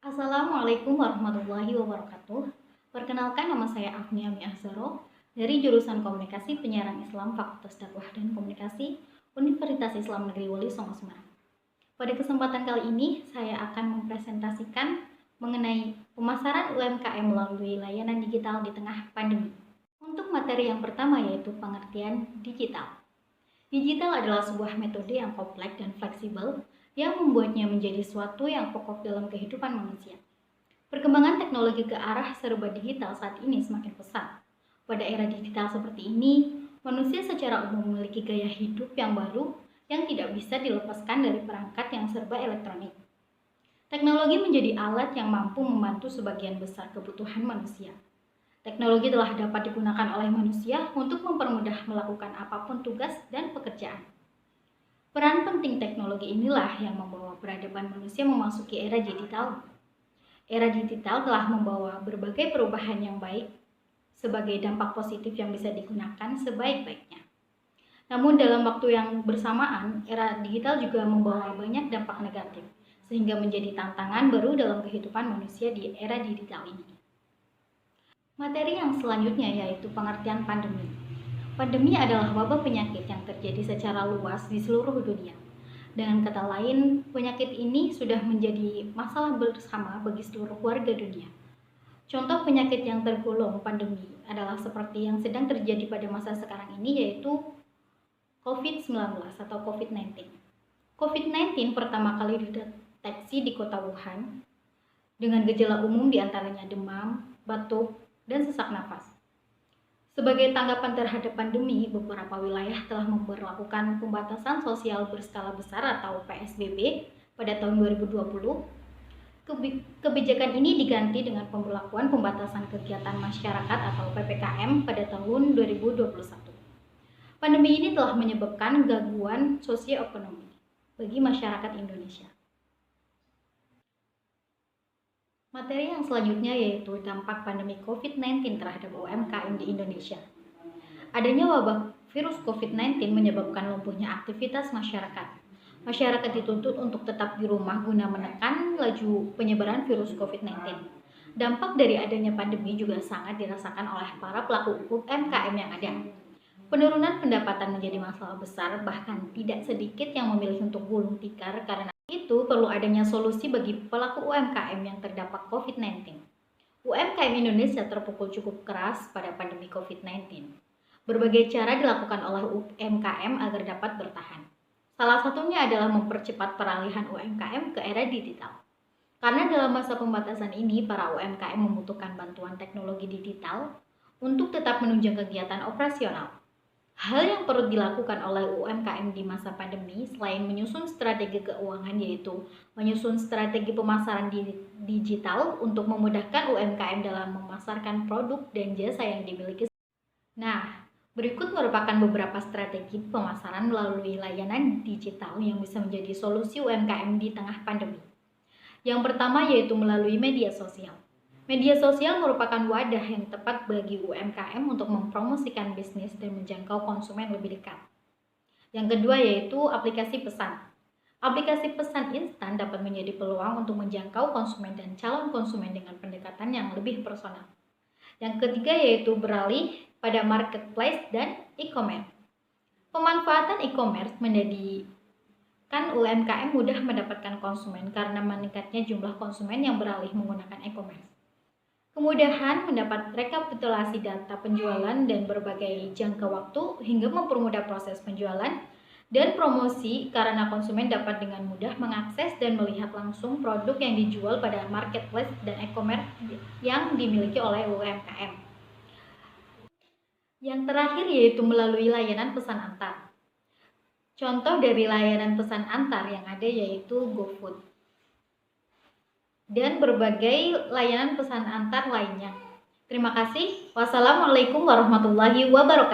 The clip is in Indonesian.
Assalamualaikum warahmatullahi wabarakatuh. Perkenalkan, nama saya Afni Ami Ahzaro dari jurusan Komunikasi Penyiaran Islam Fakultas Dakwah dan Komunikasi Universitas Islam Negeri Wali Songo Semarang. Pada kesempatan kali ini saya akan mempresentasikan mengenai pemasaran UMKM melalui layanan digital di tengah pandemi. Untuk materi yang pertama yaitu pengertian digital. Digital adalah sebuah metode yang kompleks dan fleksibel yang membuatnya menjadi suatu yang pokok dalam kehidupan manusia. Perkembangan teknologi ke arah serba digital saat ini semakin pesat. Pada era digital seperti ini, manusia secara umum memiliki gaya hidup yang baru yang tidak bisa dilepaskan dari perangkat yang serba elektronik. Teknologi menjadi alat yang mampu membantu sebagian besar kebutuhan manusia. Teknologi telah dapat digunakan oleh manusia untuk mempermudah melakukan apapun tugas dan pekerjaan. Peran penting teknologi inilah yang membawa peradaban manusia memasuki era digital. Era digital telah membawa berbagai perubahan yang baik sebagai dampak positif yang bisa digunakan sebaik-baiknya. Namun dalam waktu yang bersamaan, era digital juga membawa banyak dampak negatif, sehingga menjadi tantangan baru dalam kehidupan manusia di era digital ini. Materi yang selanjutnya yaitu pengertian pandemi. Pandemi adalah wabah penyakit yang terjadi secara luas di seluruh dunia. Dengan kata lain, penyakit ini sudah menjadi masalah bersama bagi seluruh warga dunia. Contoh penyakit yang tergolong pandemi adalah seperti yang sedang terjadi pada masa sekarang ini yaitu COVID-19 atau COVID-19. COVID-19 pertama kali dideteksi di kota Wuhan dengan gejala umum diantaranya demam, batuk, dan sesak nafas. Sebagai tanggapan terhadap pandemi, beberapa wilayah telah memberlakukan pembatasan sosial berskala besar atau PSBB pada tahun 2020. Kebijakan ini diganti dengan pemberlakuan pembatasan kegiatan masyarakat atau PPKM pada tahun 2021. Pandemi ini telah menyebabkan gangguan sosioekonomi bagi masyarakat Indonesia. Materi yang selanjutnya yaitu dampak pandemi COVID-19 terhadap UMKM di Indonesia. Adanya wabah virus COVID-19 menyebabkan lumpuhnya aktivitas masyarakat. Masyarakat dituntut untuk tetap di rumah guna menekan laju penyebaran virus COVID-19. Dampak dari adanya pandemi juga sangat dirasakan oleh para pelaku UMKM yang ada. Penurunan pendapatan menjadi masalah besar, bahkan tidak sedikit yang memilih untuk gulung tikar karena itu perlu adanya solusi bagi pelaku UMKM yang terdampak COVID-19. UMKM Indonesia terpukul cukup keras pada pandemi COVID-19. Berbagai cara dilakukan oleh UMKM agar dapat bertahan. Salah satunya adalah mempercepat peralihan UMKM ke era digital. Karena dalam masa pembatasan ini, para UMKM membutuhkan bantuan teknologi digital untuk tetap menunjang kegiatan operasional. Hal yang perlu dilakukan oleh UMKM di masa pandemi selain menyusun strategi keuangan yaitu menyusun strategi pemasaran digital untuk memudahkan UMKM dalam memasarkan produk dan jasa yang dimiliki. Nah, berikut merupakan beberapa strategi pemasaran melalui layanan digital yang bisa menjadi solusi UMKM di tengah pandemi. Yang pertama yaitu melalui media sosial. Media sosial merupakan wadah yang tepat bagi UMKM untuk mempromosikan bisnis dan menjangkau konsumen lebih dekat. Yang kedua yaitu aplikasi pesan. Aplikasi pesan instan dapat menjadi peluang untuk menjangkau konsumen dan calon konsumen dengan pendekatan yang lebih personal. Yang ketiga yaitu beralih pada marketplace dan e-commerce. Pemanfaatan e-commerce menjadikan UMKM mudah mendapatkan konsumen karena meningkatnya jumlah konsumen yang beralih menggunakan e-commerce. Kemudahan mendapat rekapitulasi data penjualan dan berbagai jangka waktu hingga mempermudah proses penjualan dan promosi karena konsumen dapat dengan mudah mengakses dan melihat langsung produk yang dijual pada marketplace dan e-commerce yang dimiliki oleh UMKM. Yang terakhir yaitu melalui layanan pesan antar. Contoh dari layanan pesan antar yang ada yaitu GoFood dan berbagai layanan pesan antar lainnya. Terima kasih. Wassalamualaikum warahmatullahi wabarakatuh.